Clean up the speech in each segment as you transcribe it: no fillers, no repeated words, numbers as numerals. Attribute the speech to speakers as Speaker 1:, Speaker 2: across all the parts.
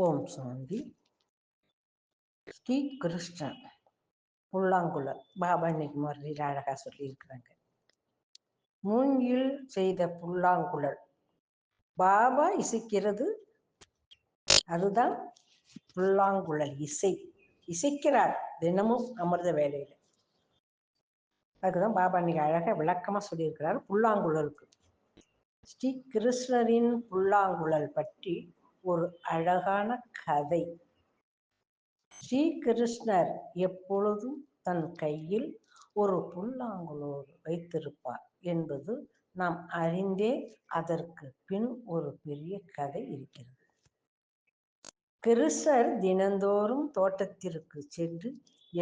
Speaker 1: ஓம் சாந்தி. ஸ்ரீ கிருஷ்ணன் புல்லாங்குழல் பாபா இன்னைக்கு முரளியில் அழகா சொல்லியிருக்கிறாங்க. மூங்கில் செய்த புல்லாங்குழல் பாபா இசைக்கிறது, அதுதான் புல்லாங்குழல் இசை. இசைக்கிறார் தினமும் அமிர்த வேலையில. அதுக்குதான் பாபா இன்னைக்கு அழகா விளக்கமா சொல்லியிருக்கிறார் புல்லாங்குழலுக்கு. ஸ்ரீ கிருஷ்ணரின் புல்லாங்குழல் பற்றி ஒரு அழகான கதை. ஸ்ரீ கிருஷ்ணர் எப்பொழுதும் தன் கையில் ஒரு புல்லாங்குழல் வைத்திருப்பார் என்பது நாம் அறிந்தே. அதற்கு பின் ஒரு பெரிய கதை இருக்கிறது. கிருஷ்ணர் தினந்தோறும் தோட்டத்திற்கு சென்று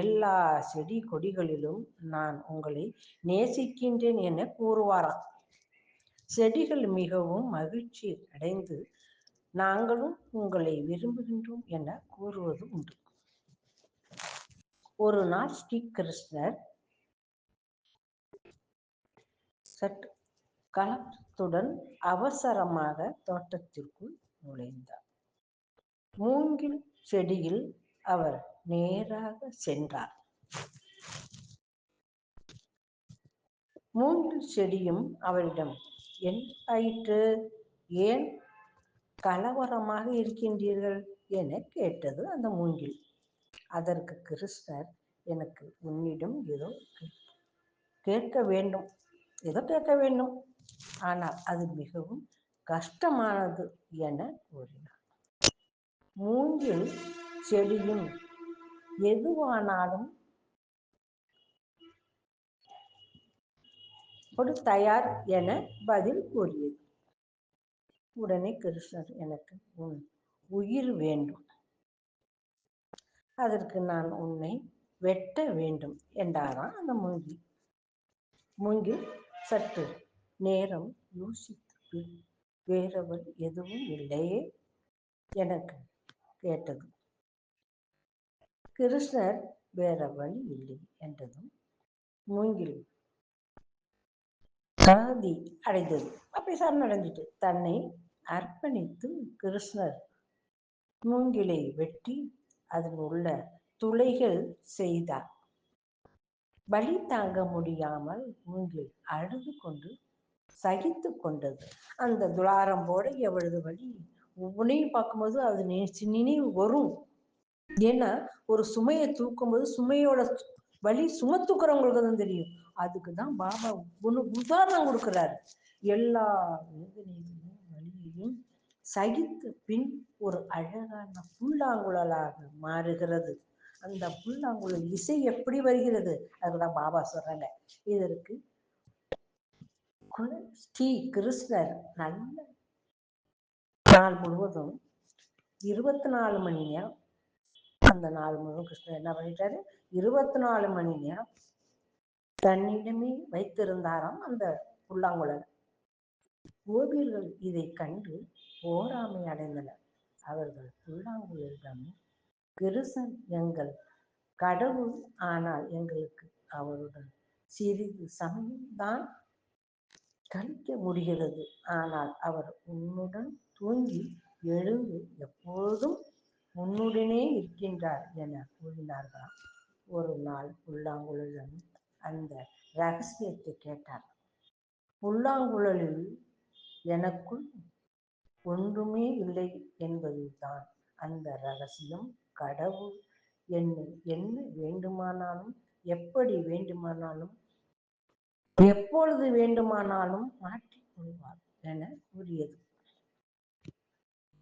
Speaker 1: எல்லா செடி கொடிகளிலும் நான் உங்களை நேசிக்கின்றேன் என கூறுவாராம். செடிகள் மிகவும் மகிழ்ச்சி அடைந்து நாங்களும் உங்களை விரும்புகின்றோம் என கூறுவது உண்டு. ஒரு நாள் ஸ்ரீ கிருஷ்ணர் சற்று கலக்கத்துடன் அவசரமாக தோட்டத்திற்குள் நுழைந்தார். மூங்கில் செடியில் அவர் நேராக சென்றார். மூங்கில் செடியும் அவரிடம், என் ஆயிற்று, ஏன் கலவரமாக இருக்கின்றீர்கள் என கேட்டது அந்த மூங்கில். அதற்கு கிருஷ்ணர், எனக்கு உன்னிடம் ஏதோ கேட்க வேண்டும், ஆனால் அது மிகவும் கஷ்டமானது என கூறினார். மூங்கில் செடியும் எதுவானாலும் தயார் என பதில் கூறியது. உடனே கிருஷ்ணர், எனக்கு உன் உயிர் வேண்டும், அதற்கு நான் உன்னை வெட்ட வேண்டும் என்றாராம் அந்த மூங்கில். மூங்கில் சற்று நேரம் யோசித்து, வேறவர் எதுவும் இல்லையே எனக்கு கேட்டது. கிருஷ்ணர் வேற வழி இல்லை என்றதும் மூங்கில் சாதி அடைந்தது. அப்படி சரணடைஞ்சிட்டு தன்னை அர்ப்பணித்து கிருஷ்ணர் மூங்கிலை வெட்டி அதில் உள்ள துளைகள் செய்தார். வலி தாங்க முடியாமல் மூங்கில் அழுது கொண்டு சகித்து கொண்டது. அந்த துளாரம் போட எவ்வளவு வலி, ஒவ்வொன்றையும் பார்க்கும்போது அது நினைவு வரும். ஏன்னா ஒரு சுமையை தூக்கும்போது சுமையோட வலி சுமத்துக்கிறவங்களுக்கு தான் தெரியும். அதுக்குதான் பாபா ஒன்று உதாரணம் கொடுக்கிறாரு. எல்லா வேதனைகளையும் வலியையும் சகித்து பின் ஒரு அழகான புல்லாங்குழலாக மாறுகிறது. அந்த புல்லாங்குழல் இசை எப்படி வருகிறது, அதுதான் பாபா சொல்றாங்க. இதற்கு ஸ்ரீ கிருஷ்ணர் நல்ல நாள் முழுவதும் 24 மணி நேரம், அந்த நாள் முழுவதும் கிருஷ்ணர் என்ன பண்ணிட்டாரு, 24 மணி நேரம் தன்னிடமே வைத்திருந்தாராம் அந்த புல்லாங்குழல். கோபியர்கள் இதை கண்டு போராமை அடைந்தனர். அவர்கள் புல்லாங்குழலிடம், கிருஷ்ணன் எங்கள் கடவுள், ஆனால் எங்களுக்கு அவருடன் சிறிது சமயம்தான் கழிக்க முடிகிறது. ஆனால் அவர் உன்னுடன் தூங்கி எழுந்து எப்பொழுதும் உன்னுடனே இருக்கின்றார் என கூறினார்களாம். ஒரு நாள் புல்லாங்குழலிடம் அந்த ரகசியத்தை கேட்டார். புல்லாங்குழலில் எனக்குள் ஒன்றுமே இல்லை என்பதுதான் அந்த ரகசியம். கடவுள் என்னை என்ன வேண்டுமானாலும், எப்படி வேண்டுமானாலும், எப்பொழுது வேண்டுமானாலும் மாற்றிக் கொள்வார் என கூறியது.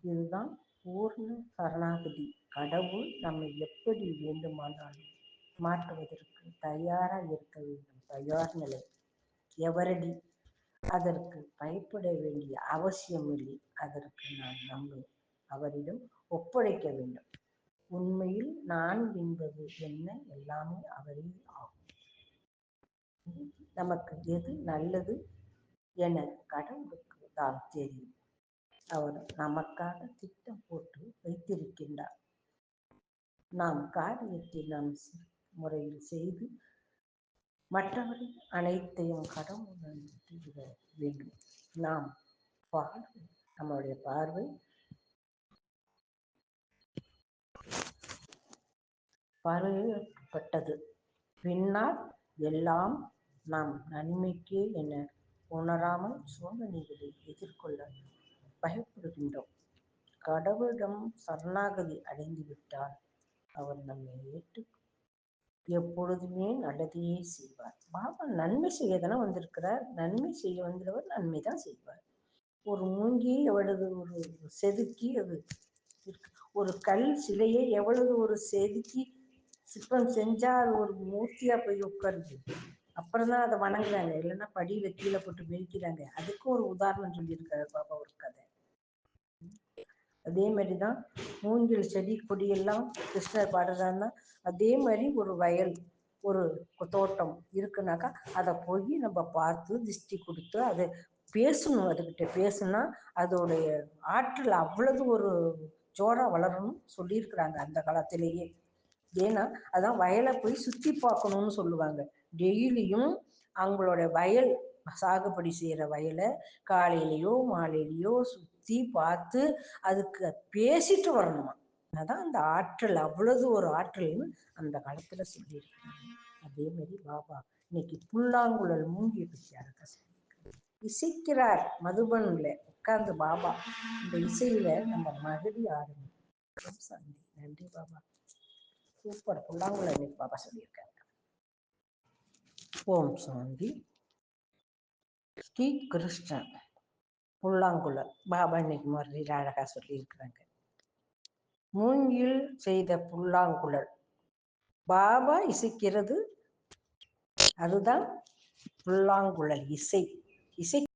Speaker 1: இதுதான் பூர்ண சரணாகதி. கடவுள் நம்மை எப்படி வேண்டுமானாலும் மாற்றுவதற்கு தயாராக இருக்க வேண்டும். தயார் நிலை, எவரடி. அதற்கு பயப்பட வேண்டிய அவசியம் இல்லை. அதற்கு நாம் நம்மை அவரிடம் ஒப்படைக்க வேண்டும். உண்மையில் நான் என்பது என்ன, எல்லாமே அவரே ஆகும். நமக்கு எது நல்லது என கடவுளுக்கு தான் தெரியும். அவர் நமக்காக திட்டம் போட்டு வைத்திருக்கின்றார். நாம் காரியத்தை நாம் முறையில் செய்து மற்றவர்கள் அனைத்தையும் கடவுளுடன் விட்டுவிட வேண்டும். நம்முடைய பார்வை பாடுபட்டது. பின்னால் எல்லாம் நாம் நன்மைக்கே என உணராமல் சோதனைகளை எதிர்கொள்ள பயப்படுகின்றோம். கடவுளிடம் சரணாகதி அடைந்துவிட்டால் அவர் நம்மை ஏற்று எப்பொழுதுமே நல்லதையே செய்வார். பாபா நன்மை செய்யதானே வந்திருக்கிறார். நன்மை செய்ய வந்தவர் நன்மை தான் செய்வார். ஒரு மூங்கி எவ்வளவு ஒரு செதுக்கி அது ஒரு கல் சிலையை எவ்வளவு ஒரு செதுக்கி சிற்பம் செஞ்சா அது ஒரு மூர்த்தியா போய் உட்காருது. அப்புறம் தான் அதை வணங்குறாங்க. இல்லைன்னா படியில கீழே போட்டு மெரிக்கிறாங்க. அதுக்கும் ஒரு உதாரணம் சொல்லியிருக்காரு பாபா ஒரு கதை. அதே மாதிரிதான் மூங்கில் செடி கொடியெல்லாம் கிருஷ்ணர் பாடுறாருன்னா அதே மாதிரி ஒரு வயல் ஒரு தோட்டம் இருக்குனாக்கா அதை போய் நம்ம பார்த்து திருஷ்டி கொடுத்து அதை பேசணும். அதுகிட்ட பேசுனா அதோடைய ஆற்றல் அவ்வளவு ஒரு ஜோரா வளரணும்னு சொல்லியிருக்கிறாங்க அந்த காலத்திலேயே. ஏன்னா அதான் வயலை போய் சுற்றி பார்க்கணும்னு சொல்லுவாங்க. டெய்லியும் அவங்களோட வயல் சாகுபடி செய்கிற வயலை காலையிலையோ மாலையிலையோ சுற்றி பார்த்து அதுக்கு பேசிட்டு வரணுமா. அதான் அந்த ஆற்றல் அவ்வளவு ஒரு ஆற்றல்னு அந்த காலத்துல சொல்லியிருக்காங்க. அதே மாதிரி பாபா இன்னைக்கு புல்லாங்குழல் மூங்கிய பற்றி யாருக்கா இசைக்கிறார். மதுபன்ல உட்கார்ந்து பாபா இந்த இசையில நம்ம மகிழி ஆடணும். நன்றி பாபா. சூப்பர். புல்லாங்குழல் இன்னைக்கு பாபா சொல்லியிருக்காங்க. ஓம் சாந்தி. ஸ்ரீ கிருஷ்ணன் புல்லாங்குழல் பாபா இன்னைக்கு முறையில் அழகா சொல்லியிருக்கிறாங்க. மூங்கில் செய்த புல்லாங்குழல் பாபா இசைக்கிறது. அதுதான் புல்லாங்குழல் இசை. இசை